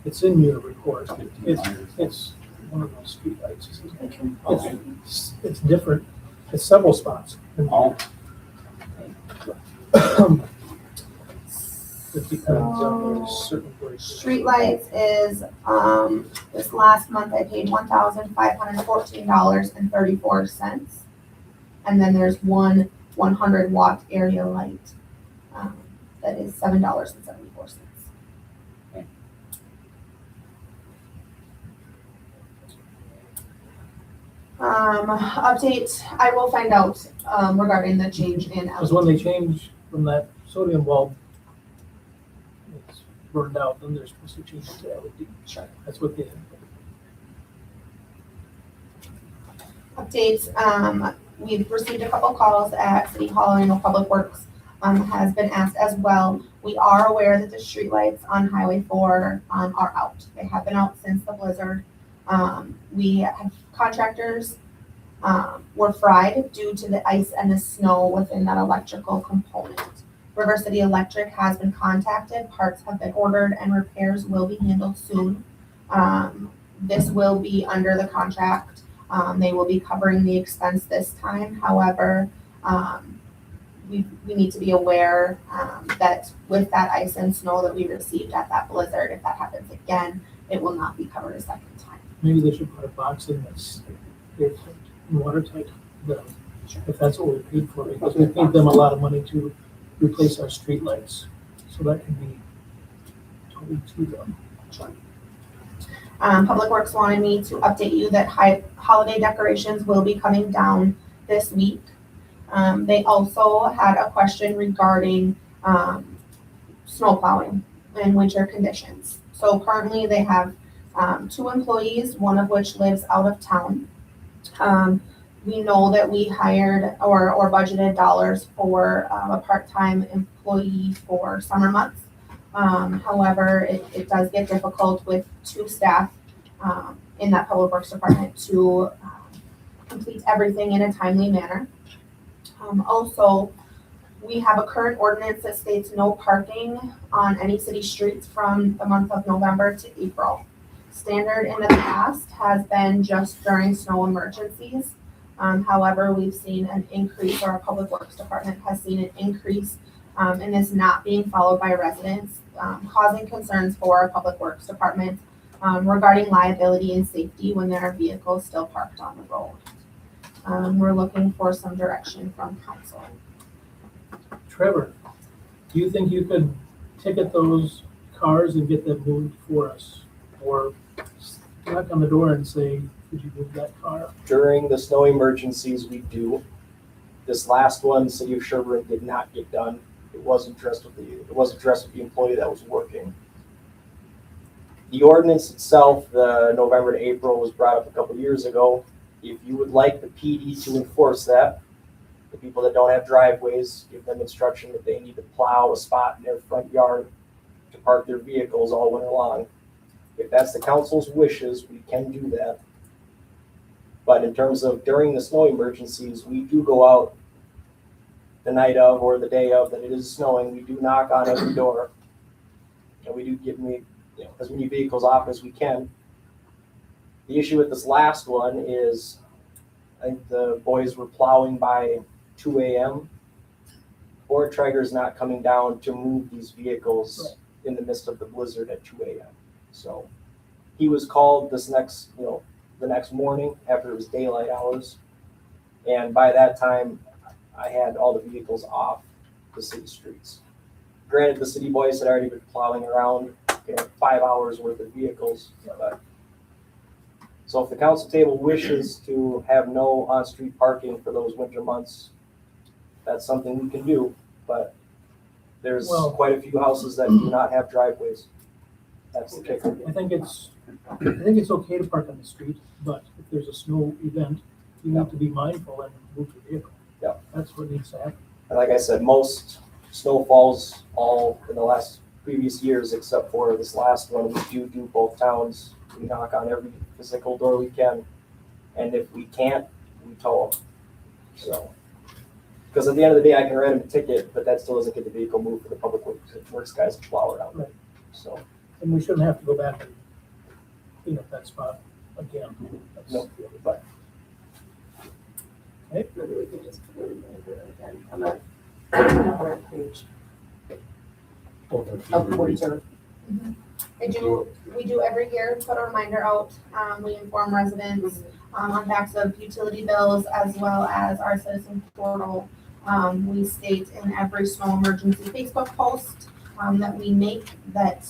Speaker 1: It's in your report.
Speaker 8: $1,500.
Speaker 1: It's one of those streetlights. It's different. It's several spots.
Speaker 8: Oh,
Speaker 1: It depends on certain places.
Speaker 2: Streetlights is, this last month I paid $1,514.34. And then there's one 100-watt area light, that is $7.74. Update, I will find out, regarding the change in
Speaker 1: Because when they change from that sodium bulb, it's burned out, then they're supposed to change it to LED.
Speaker 2: Sure.
Speaker 1: That's what they did.
Speaker 2: Updates, we've received a couple calls at City Hall. I know Public Works has been asked as well. We are aware that the streetlights on Highway 4 are out. They have been out since the blizzard. We have contractors were fried due to the ice and the snow within that electrical component. River City Electric has been contacted, parts have been ordered, and repairs will be handled soon. This will be under the contract. They will be covering the expense this time. However, we need to be aware that with that ice and snow that we received at that blizzard, if that happens again, it will not be covered a second time.
Speaker 1: Maybe they should put a box in that's airtight and watertight, if that's what we paid for, because we paid them a lot of money to replace our streetlights. So that can be totally to them.
Speaker 2: Public Works wanted me to update you that holiday decorations will be coming down this week. They also had a question regarding snow plowing in winter conditions. So currently they have 2 employees, one of which lives out of town. We know that we hired or budgeted dollars for a part-time employee for summer months. However, it does get difficult with 2 staff in that public works department to complete everything in a timely manner. Also, we have a current ordinance that states no parking on any city streets from the month of November to April. Standard in the past has been just during snow emergencies. However, we've seen an increase, or our public works department has seen an increase in this not being followed by residents, causing concerns for our public works department regarding liability and safety when there are vehicles still parked on the road. We're looking for some direction from council.
Speaker 1: Trevor, do you think you could ticket those cars and get them moved for us? Or knock on the door and say, could you move that car?
Speaker 11: During the snow emergencies, we do. This last one, City of Sherburn did not get done. It wasn't addressed with the employee that was working. The ordinance itself, the November to April, was brought up a couple years ago. If you would like the PD to enforce that, the people that don't have driveways, give them instruction that they need to plow a spot in their front yard to park their vehicles all winter long. If that's the council's wishes, we can do that. But in terms of during the snow emergencies, we do go out the night of or the day of that it is snowing. We do knock on every door, and we do get as many vehicles off as we can. The issue with this last one is, I think the boys were plowing by 2 a.m. Ford Traeger's not coming down to move these vehicles in the midst of the blizzard at 2 a.m. So he was called the next morning after it was daylight hours. And by that time, I had all the vehicles off the city streets. Granted, the city boys had already been plowing around 5 hours worth of vehicles. So if the council table wishes to have no on-street parking for those winter months, that's something we can do. But there's quite a few houses that do not have driveways. That's the kicker.
Speaker 1: I think it's okay to park on the street, but if there's a snow event, you need to be mindful and move your vehicle.
Speaker 11: Yeah.
Speaker 1: That's what needs to happen.
Speaker 11: And like I said, most snowfalls all in the previous years, except for this last one, we do both towns. We knock on every physical door we can, and if we can't, we tow them. So, because at the end of the day, I can write them a ticket, but that still doesn't get the vehicle moved for the public works guys to plow it out.
Speaker 1: Right.
Speaker 11: So,
Speaker 1: And we shouldn't have to go back and clean up that spot again.
Speaker 11: no, but
Speaker 3: Maybe we could just put it in there again on our page of winter.
Speaker 2: We do every year put a reminder out. We inform residents on backs of utility bills as well as our citizen portal. We state in every snow emergency Facebook post that we make that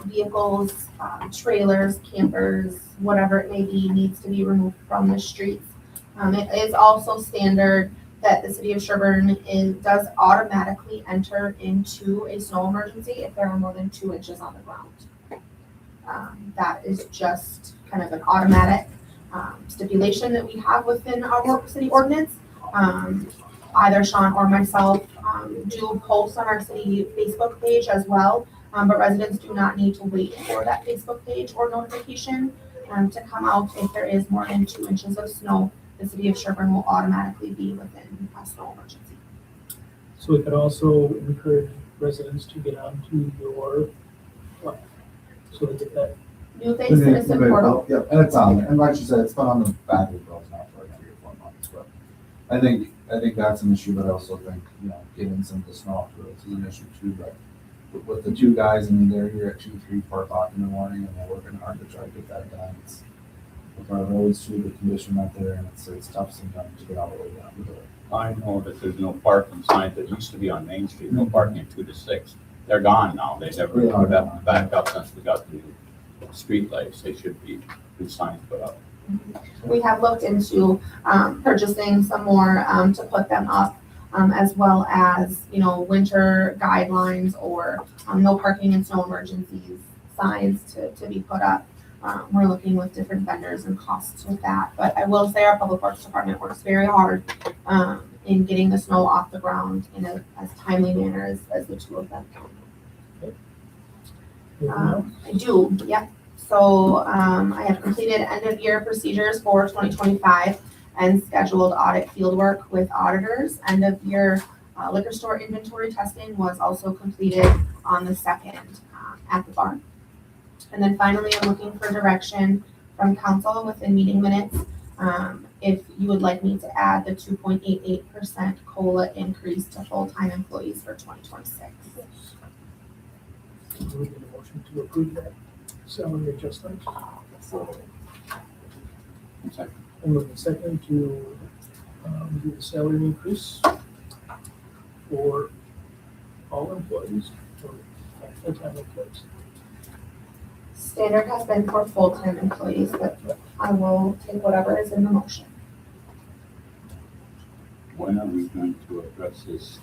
Speaker 2: vehicles, trailers, campers, whatever it may be, needs to be removed from the streets. It is also standard that the city of Sherburn does automatically enter into a snow emergency if there are more than 2 inches on the ground. That is just kind of an automatic stipulation that we have within our city ordinance. Either Sean or myself do post on our city Facebook page as well, but residents do not need to wait for that Facebook page or notification to come out if there is more than 2 inches of snow. The city of Sherburn will automatically be within a snow emergency.
Speaker 1: So we could also encourage residents to get onto your, so they get that.
Speaker 2: New Face Citizen Portal.
Speaker 12: Yep, and it's on there, and like you said, it's been on the back of the bills now for like 3 or 4 months, but I think that's an issue, but I also think, getting some of the snow off the roads is an issue too, but with the 2 guys, they're here at 2, 3, 4 o'clock in the morning, and they're working hard to try to get that done. It's, with our roads too, the condition out there, and it's tough sometimes to get all the way down to the.
Speaker 8: I know that there's no parking signs that used to be on Main Street, no parking at 2 to 6. They're gone now. They never put up, back up since we got the streetlights, they should be good signs put up.
Speaker 2: We have looked into purchasing some more to put them up, as well as, winter guidelines or no parking and snow emergencies signs to be put up. We're looking with different vendors and costs with that, but I will say our public works department works very hard in getting the snow off the ground in as timely manner as the two of them can.
Speaker 1: Anything else?
Speaker 2: I do, yep. So I have completed end of year procedures for 2025 and scheduled audit fieldwork with auditors. End of year liquor store inventory testing was also completed on the 2nd at the barn. And then finally, I'm looking for direction from council within meeting minutes. If you would like me to add the 2.88% COLA increase to full-time employees for 2026.
Speaker 1: We need a motion to approve that salary adjustment.
Speaker 7: So,
Speaker 8: Second.
Speaker 1: And moving second to do the salary increase for all employees or full-time employees.
Speaker 2: Standard has been for full-time employees, but I will take whatever is in the motion.
Speaker 8: When are we going to address this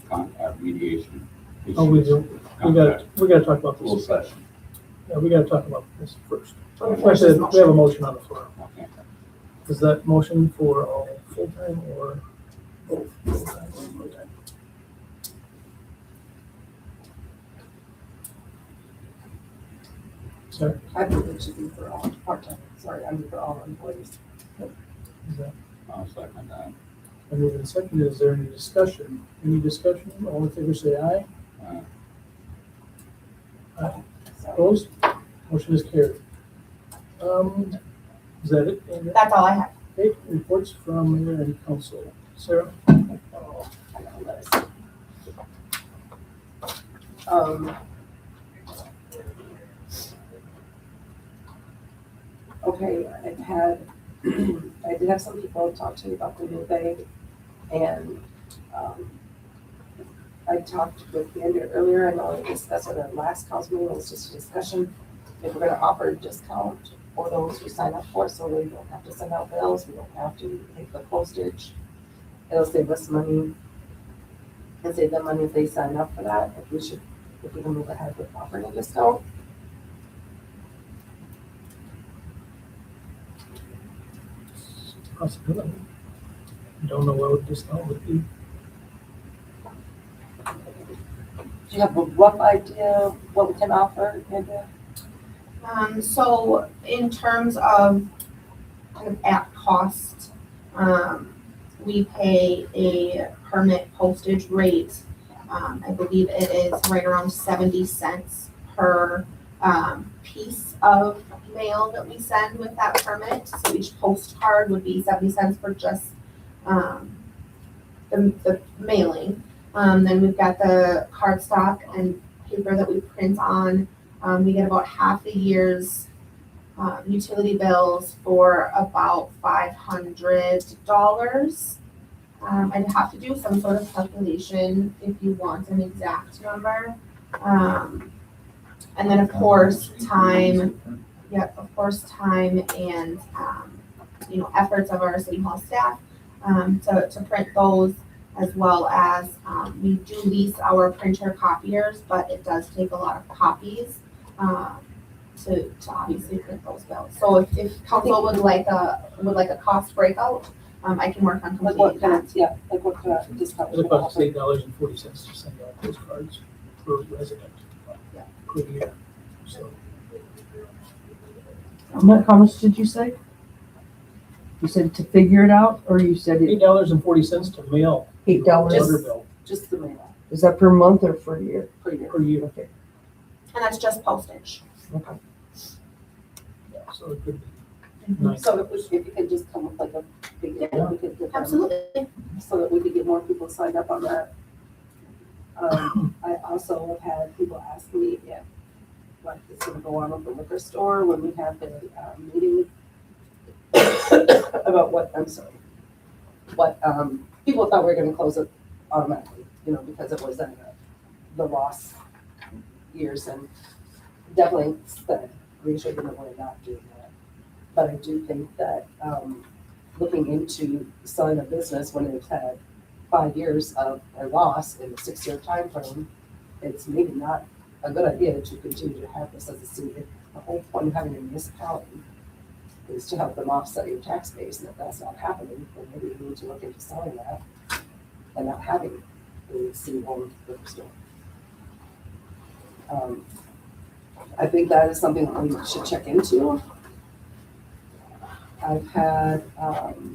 Speaker 8: contract mediation issues?
Speaker 1: Oh, we do. We gotta talk about
Speaker 8: Full
Speaker 1: this.
Speaker 8: session.
Speaker 1: Yeah, we gotta talk about this first.
Speaker 2: Okay.
Speaker 1: Actually, we have a motion on the floor.
Speaker 8: Okay.
Speaker 1: Is that motion for all full-time or both full-time and part-time? Sorry,
Speaker 7: I think it should be for all part-time, sorry, I mean for all employees.
Speaker 1: is that,
Speaker 8: I'll second that.
Speaker 1: I move in second, is there any discussion? Any discussion? All in favor say aye. Aye. Opposed? Motion is carried. Is that it, Andrea?
Speaker 2: That's all I have.
Speaker 1: Okay, reports from mayor and council. Sarah?
Speaker 7: Okay, I did have some people talk to me about the new bank, and I talked with Andrea earlier, I know we discussed at our last council meeting, it was just a discussion, if we're gonna offer a discount for those who sign up for it, so we don't have to send out bills, we don't have to take the postage. It'll save us money, and save them money if they sign up for that, if we can move ahead with offering a discount.
Speaker 1: Possibility. Don't know what discount would be.
Speaker 7: Do you have a rough idea what we can offer, Andrea?
Speaker 2: So in terms of kind of at cost, we pay a permit postage rate. I believe it is right around 70 cents per piece of mail that we send with that permit. So each postcard would be 70 cents for just the mailing. Then we've got the cardstock and paper that we print on. We get about half a year's utility bills for about $500. I'd have to do some sort of calculation if you want an exact number. And then of course, time and, efforts of our city hall staff to print those, as well as we do lease our printer copiers, but it does take a lot of copies to obviously print those bills. So if council would like a cost breakout, I can work on
Speaker 7: Like what
Speaker 2: completing
Speaker 7: kind
Speaker 2: that.
Speaker 7: of, like what kind of discount?
Speaker 1: It costs $8.40 to send out postcards per resident
Speaker 2: Yeah.
Speaker 1: per year. So
Speaker 13: How much did you say? You said to figure it out, or you said it
Speaker 1: $8.40 to mail
Speaker 13: $8?
Speaker 1: water bill
Speaker 7: Just the mail
Speaker 13: Is that per month or per year?
Speaker 7: per year.
Speaker 1: per year.
Speaker 13: Okay.
Speaker 2: And that's just postage.
Speaker 13: Okay.
Speaker 1: Yeah, so it could be nice.
Speaker 7: So if you could just come with like a big, we could get them,
Speaker 2: Absolutely.
Speaker 7: so that we could get more people signed up on that. I also have had people ask me if, like, it's gonna go on with the liquor store when we have the meeting about what people thought we were gonna close it automatically, because it was the loss years and definitely reassured them that we're not doing that. But I do think that, looking into selling a business when they've had 5 years of a loss in a 6-year time frame, it's maybe not a good idea to continue to have this as a city. The whole point of having a municipality is to help them offset your tax base, and if that's not happening, then maybe we need to look into selling that and not having the city-owned liquor store. I think that is something that we should check into. I've had,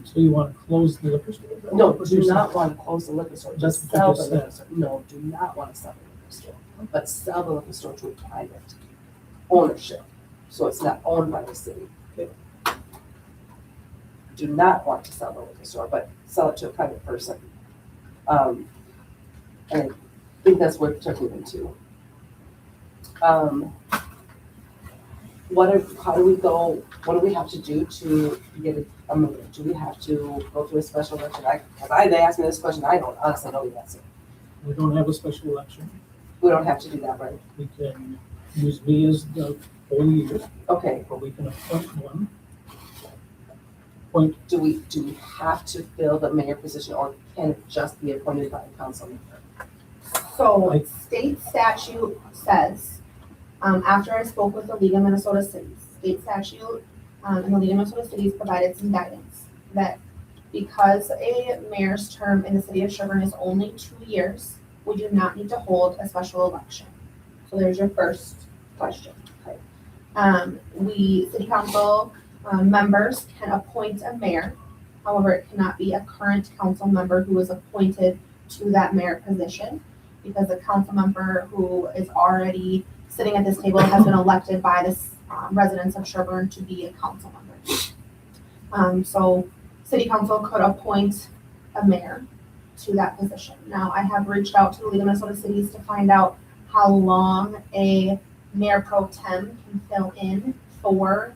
Speaker 1: So you want to close the liquor store?
Speaker 7: no, do not want to close the liquor store,
Speaker 1: That's
Speaker 7: just
Speaker 1: what you
Speaker 7: sell
Speaker 1: just
Speaker 7: the liquor
Speaker 1: said.
Speaker 7: store. No, do not want to sell the liquor store, but sell the liquor store to a private ownership, so it's not owned by the city.
Speaker 1: Okay.
Speaker 7: Do not want to sell the liquor store, but sell it to a private person. And I think that's worth checking into. How do we go, what do we have to do to get it, do we have to go through a special election? They asked me this question, I don't honestly know the answer.
Speaker 1: We don't have a special election.
Speaker 7: We don't have to do that, right?
Speaker 1: We can use me as the whole year,
Speaker 7: Okay,
Speaker 1: or we can appoint one.
Speaker 7: do we have to fill the mayor position, or can it just be appointed by a council member?
Speaker 2: So state statute says, after I spoke with the League of Minnesota Cities, state statute, and the League of Minnesota Cities provided some guidance that because a mayor's term in the city of Sherburn is only 2 years, we do not need to hold a special election. So there's your first question. Okay. City council members can appoint a mayor. However, it cannot be a current council member who is appointed to that mayor position, because a council member who is already sitting at this table has been elected by the residents of Sherburn to be a council member. So city council could appoint a mayor to that position. Now, I have reached out to the League of Minnesota Cities to find out how long a mayor pro tem can fill in for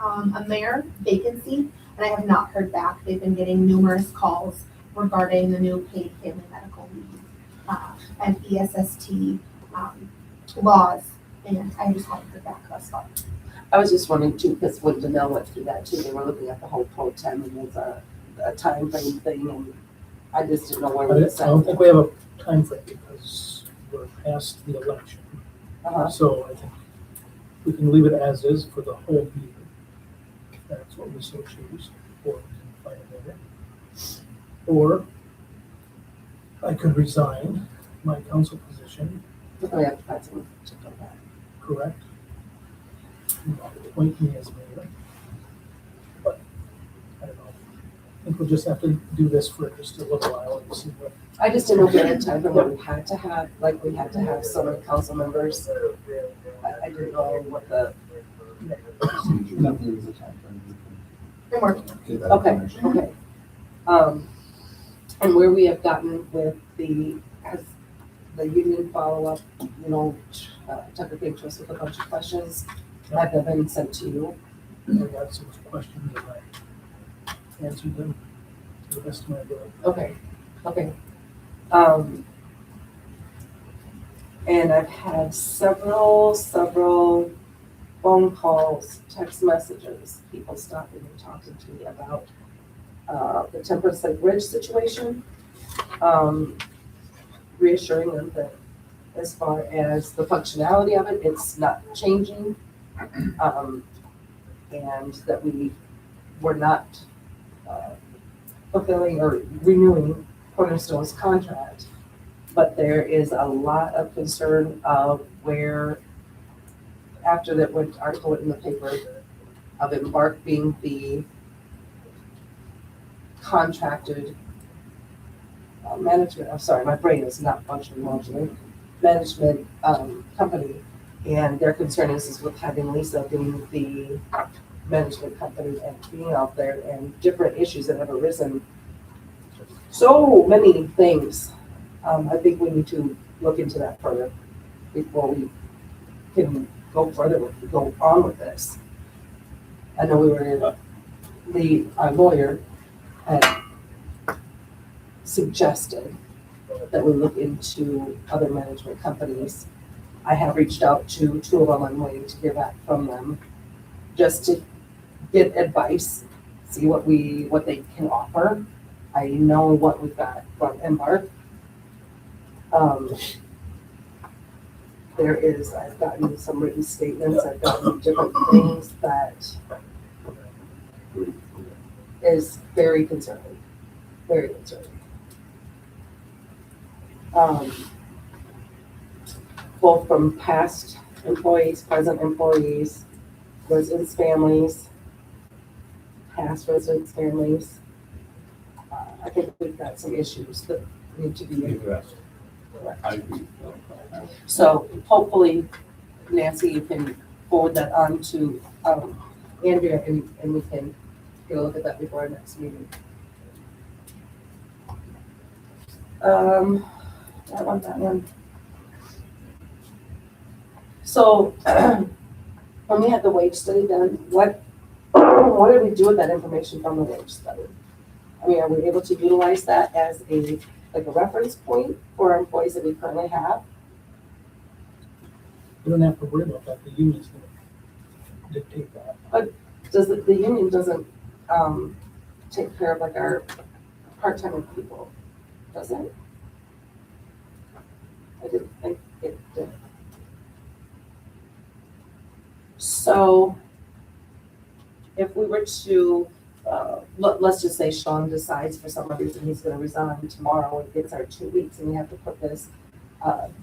Speaker 2: a mayor vacancy, and I have not heard back. They've been getting numerous calls regarding the new paid family medical leave and ESST laws, and I just haven't heard back thus far.
Speaker 7: I was just wondering too, because when Danelle went through that too, they were looking at the whole pro tem and there's a time frame thing, and I just didn't know where we
Speaker 1: I
Speaker 7: were
Speaker 1: don't think we have a time frame because we're past the election.
Speaker 7: Uh-huh.
Speaker 1: So I think we can leave it as is for the whole year. If that's what we so choose, or we can find a mayor. Or I could resign my council position,
Speaker 7: We have to find someone to fill that.
Speaker 1: correct? Appoint me as mayor. But, I don't know. I think we'll just have to do this for just a little while and see what.
Speaker 7: I just didn't know if we had time frame where we had to have, like, we had to have so many council members. I didn't know what the,
Speaker 12: Nothing is a time frame. We
Speaker 2: I'm working.
Speaker 12: can get that
Speaker 7: okay,
Speaker 12: information.
Speaker 7: okay. And where we have gotten with as the union follow-up, Tucker came to us with a bunch of questions. Have they been sent to you?
Speaker 1: I got some questions and I answered them to the best of my ability.
Speaker 7: Okay. And I've had several phone calls, text messages, people stopping and talking to me about the Temperance Lake Bridge situation. Reassuring them that as far as the functionality of it, it's not changing. And that we were not fulfilling or renewing Cornerstone's contract. But there is a lot of concern of where, after that article went in the paper of Embark being the contracted management, I'm sorry, my brain is not functioning normally, management company. And their concern is with having Lisa being the management company and being out there, and different issues that have arisen. So many things. I think we need to look into that further before we can go on with this. I know our lawyer had suggested that we look into other management companies I have reached out to two of them. I'm waiting to hear back from them, just to get advice, see what they can offer. I know what we've got from Embark. I've gotten some written statements, I've gotten different things that is very concerning, very concerning. Both from past employees, present employees, residents' families, past residents' families. I think we've got some issues that need to be addressed.
Speaker 8: I agree.
Speaker 7: So hopefully, Nancy, you can forward that on to Andrea, and we can get a look at that before our next meeting. That one. So when we had the wage study done, what did we do with that information from the wage study? I mean, are we able to utilize that as a reference point for our employees that we currently have?
Speaker 1: You don't have to worry about that, the union's gonna dictate that.
Speaker 7: Does the union doesn't take care of our part-time people, does it? I didn't think it did. So if we were to, let's just say Sean decides for some reason he's gonna resign tomorrow and gets our 2 weeks, and we have to put this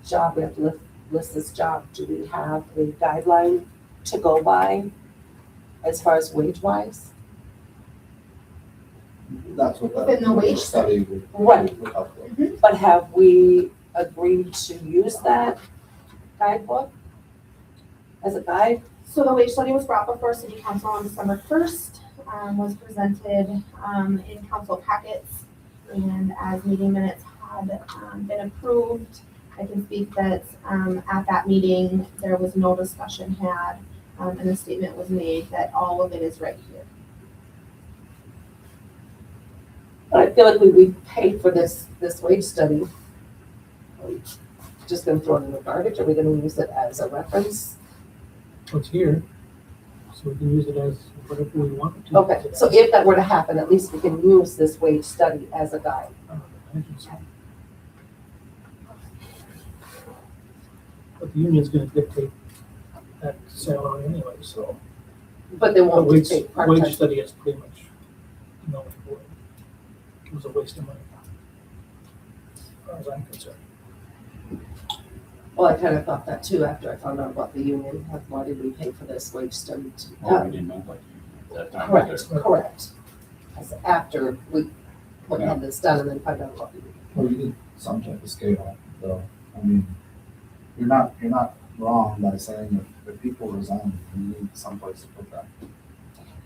Speaker 7: job, we have to list this job. Do we have a guideline to go by as far as wage-wise?
Speaker 12: That's what
Speaker 2: Within the wage
Speaker 12: study would
Speaker 7: Right.
Speaker 12: help with.
Speaker 7: But have we agreed to use that guidebook as a guide?
Speaker 2: So the wage study was brought before City Council on December 1st, was presented in council packets, and as meeting minutes had been approved, I can speak that at that meeting, there was no discussion had, and the statement was made that all of it is right here.
Speaker 7: But I feel like we paid for this wage study. Are we just gonna throw it in the garbage? Are we gonna use it as a reference?
Speaker 1: What's here, so we can use it as whatever we want to.
Speaker 7: Okay, so if that were to happen, at least we can use this wage study as a guide.
Speaker 1: But the union's gonna dictate that salary anyway, so.
Speaker 7: But they
Speaker 1: The
Speaker 7: won't
Speaker 1: wage,
Speaker 7: take part-time.
Speaker 1: wage study is pretty much, no, it was a waste of money. As far as I'm concerned.
Speaker 7: Well, I kind of thought that too after I found out about the union. Why did we pay for this wage study?
Speaker 8: Well, we didn't know what at that time.
Speaker 7: Correct. That's after we had this done and then find out about the union.
Speaker 12: Well, you need some type of scale, though. I mean, you're not wrong by saying if people resign, you need someplace to put that.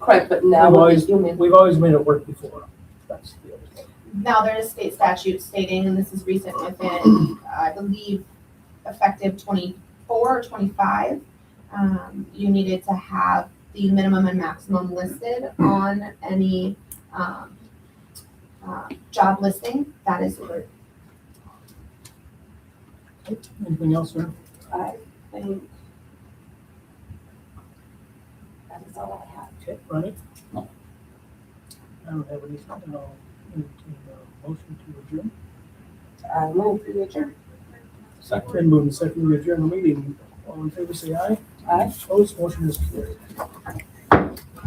Speaker 7: Correct, but now with the union.
Speaker 1: We've always made it work before. That's the other thing.
Speaker 2: Now, there is state statute stating, and this is recent within, I believe, effective 24 or 25, you needed to have the minimum and maximum listed on any job listing. That is good.
Speaker 1: Anything else, sir?
Speaker 7: I think that is all I have.
Speaker 1: Okay, Ronnie?
Speaker 8: No.
Speaker 1: I don't have anything, I'll entertain a motion to adjourn.
Speaker 7: I move to adjourn.
Speaker 8: Second.
Speaker 1: Then moving second, we adjourn the meeting. All in favor, say aye.
Speaker 7: Aye.
Speaker 1: Opposed, motion is carried.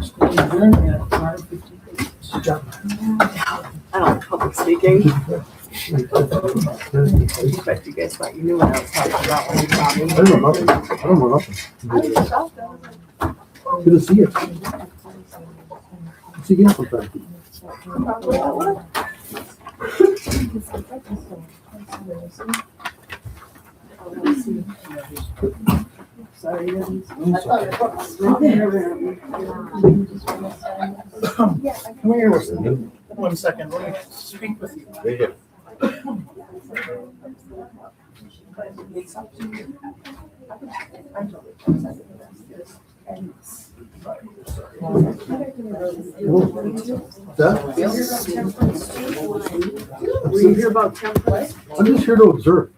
Speaker 1: Stand adjourned at 5:58. Good job.
Speaker 13: I don't public speaking. I bet you guys thought you knew what I was talking about when you saw me.
Speaker 12: I don't know nothing. I don't know nothing.
Speaker 13: I was shocked, I was like,
Speaker 12: Good to see you. See you sometime.
Speaker 13: probably at work. Sorry.
Speaker 1: Come here, one second, let me speak with you.
Speaker 12: There you
Speaker 13: Were you here about templates?
Speaker 12: I'm just here to observe.